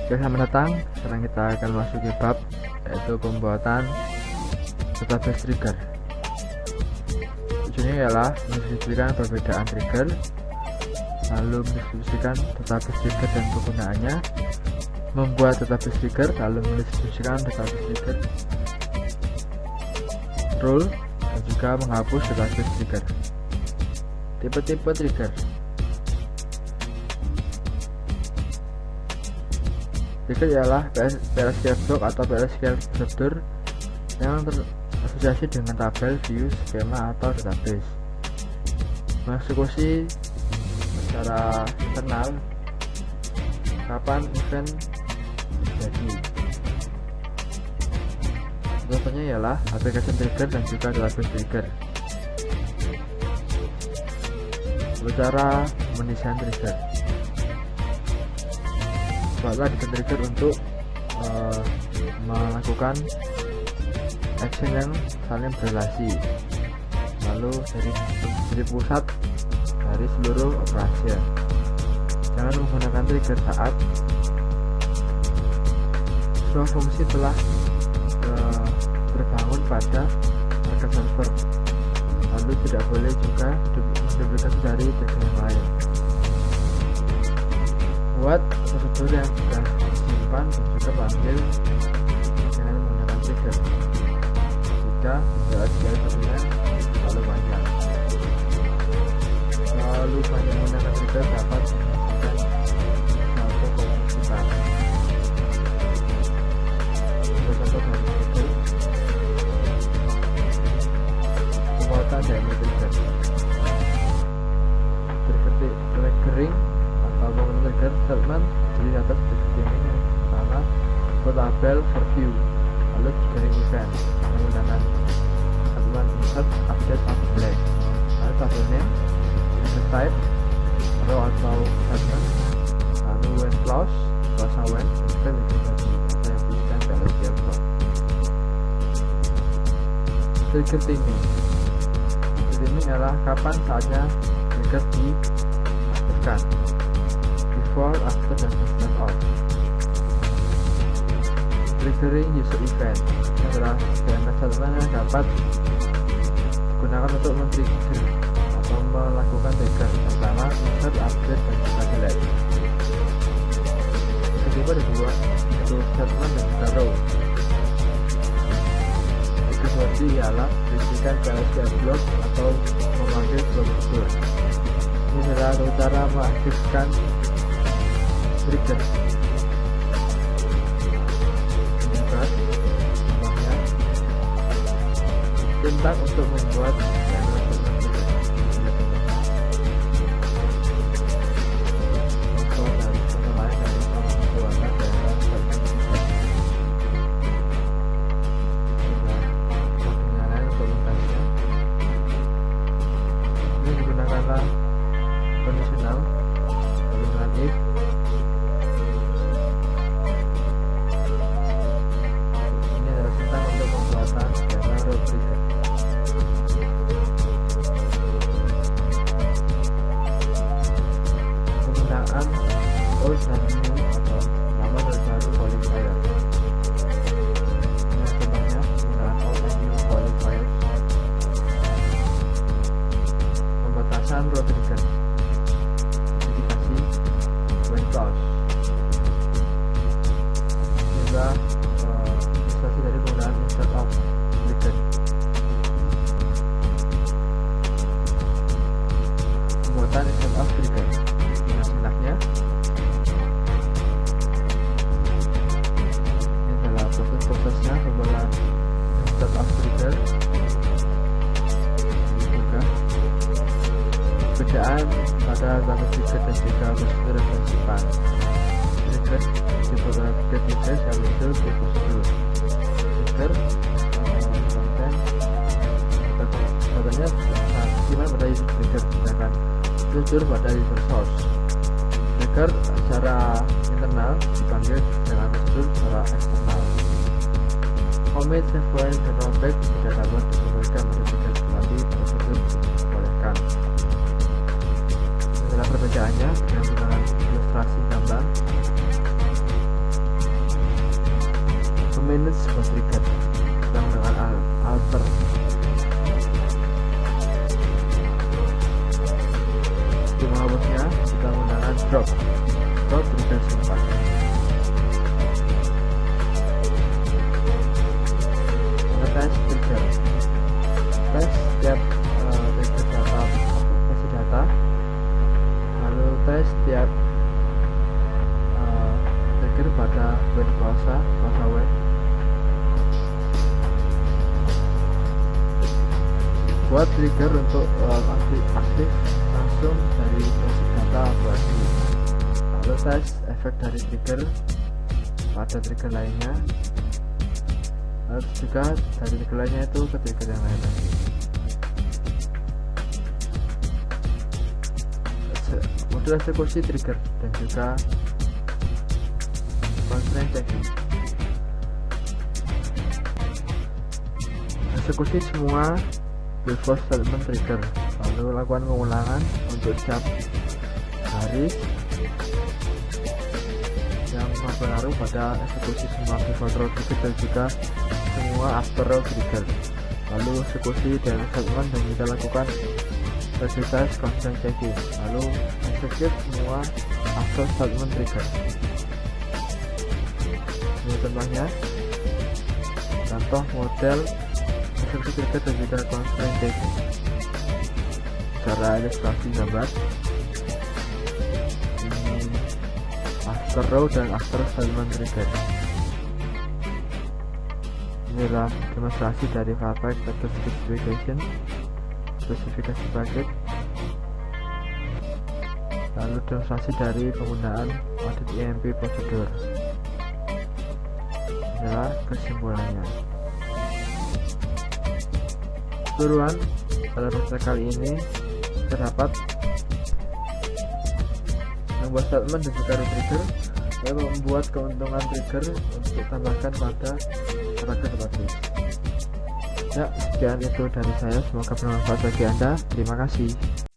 Oke, selamat datang. Sekarang kita akan masuk ke bab yaitu pembuatan database trigger. Tujuannya ialah mendistribusikan perbedaan trigger, lalu mendistribusikan database trigger dan penggunaannya, membuat database trigger, lalu mendistribusikan database trigger, rule, dan juga menghapus database trigger. Tipe-tipe trigger. Trigger ialah PLSQL block atau PLSQL prosedur yang terasosiasi dengan tabel, view, skema, atau database. Mengeksekusi secara internal kapan event terjadi. Contohnya ialah application trigger dan juga database trigger. Cara mendesain trigger. Buatlah desain trigger untuk melakukan action yang saling berrelasi, lalu dari pusat dari seluruh operasi. Jangan menggunakan trigger saat sebuah fungsi telah terbangun pada market server, lalu tidak boleh juga duplikasi dari trigger yang lain. Buat prosedur yang sudah disimpan dan juga panggil dengan menggunakan trigger jika PLSQL prosedurnya terlalu banyak. Terlalu banyak menggunakan trigger dapat menghasilkan suatu kompleksitas. Contoh dari trigger, pembuatan dynamic trigger. Triggering atau pembuatan trigger statement terdiri atas seperti ini. Pertama, tabel for view, lalu triggering event menggunakan statement insert, update, atau delete. Lalu tabel name, insert type, row atau statement, lalu when clause, when, dan juga atau yang bisa PLSQL block. Trigger timing. Timing adalah kapan saatnya trigger diaktifkan, before, after, dan instead of. Triggering user event adalah statement yang dapat digunakan untuk men-trigger atau melakukan trigger, pertama insert, update, dan juga delete. Kedua ada dua, yaitu statement dan juga row. Trigger body ialah berikan PLSQL block atau memanggil prosedur. Ini adalah cara mengaktifkan trigger. Contohnya perintah untuk membuat conditional dengan if, ini adalah tentang untuk pembuatan data row trigger. Penggunaan old dan new atau lama dan baru qualifier. Ini contohnya penggunaan old and new qualifiers. Pembatasan row trigger. Clause juga ilustrasi dari penggunaan instead of trigger. Pembuatan instead of trigger dengan sintaknya ini adalah proses-prosesnya pembuatan instead of trigger. Ini juga perbedaan pada database trigger dan juga prosedur yang disimpan. Trigger dibutuhkan trigger yang muncul di prosedur. Trigger konten contohnya gimana pada user trigger, sedangkan prosedur pada user source. Trigger secara internal dipanggil dengan prosedur secara eksternal. Commit, save file, dan rollback tidak dapat diperbolehkan pada trigger, tetapi prosedur diperbolehkan. Adalah perbedaannya dengan menggunakan ilustrasi gambar. manage sebuah trigger. Kita menggunakan alter. Untuk menghapusnya kita menggunakan drop trigger simpan. Tes trigger, tes setiap trigger data versi data, lalu tes setiap trigger pada when kuasa when. Buat trigger untuk aktif langsung dari basic data abu-abu. Lalu tes efek dari trigger pada trigger lainnya. Lalu juga dari trigger lainnya itu ke trigger yang lain lagi. Modul eksekusi trigger dan juga constraint checking. Eksekusi semua before statement trigger, lalu lakukan pengulangan untuk setiap garis yang berpengaruh pada eksekusi semua before row trigger dan juga semua after row trigger. Lalu eksekusi dan statement dan kita lakukan exercise constraint checking, lalu execute semua after statement trigger. Ini contohnya, contoh model eksekusi trigger dan juga constraint checking secara ilustrasi gambar. Ini after row dan after statement trigger. Inilah demonstrasi dari Fallback Packet Specification, spesifikasi paket, lalu demonstrasi dari penggunaan audit EMP prosedur. Inilah kesimpulannya. Keseluruhan pada proses kali ini terdapat membuat statement dan juga trigger, dan membuat keuntungan trigger untuk tambahkan pada paragraf database. Ya, sekian itu dari saya, semoga bermanfaat bagi Anda. Terima kasih.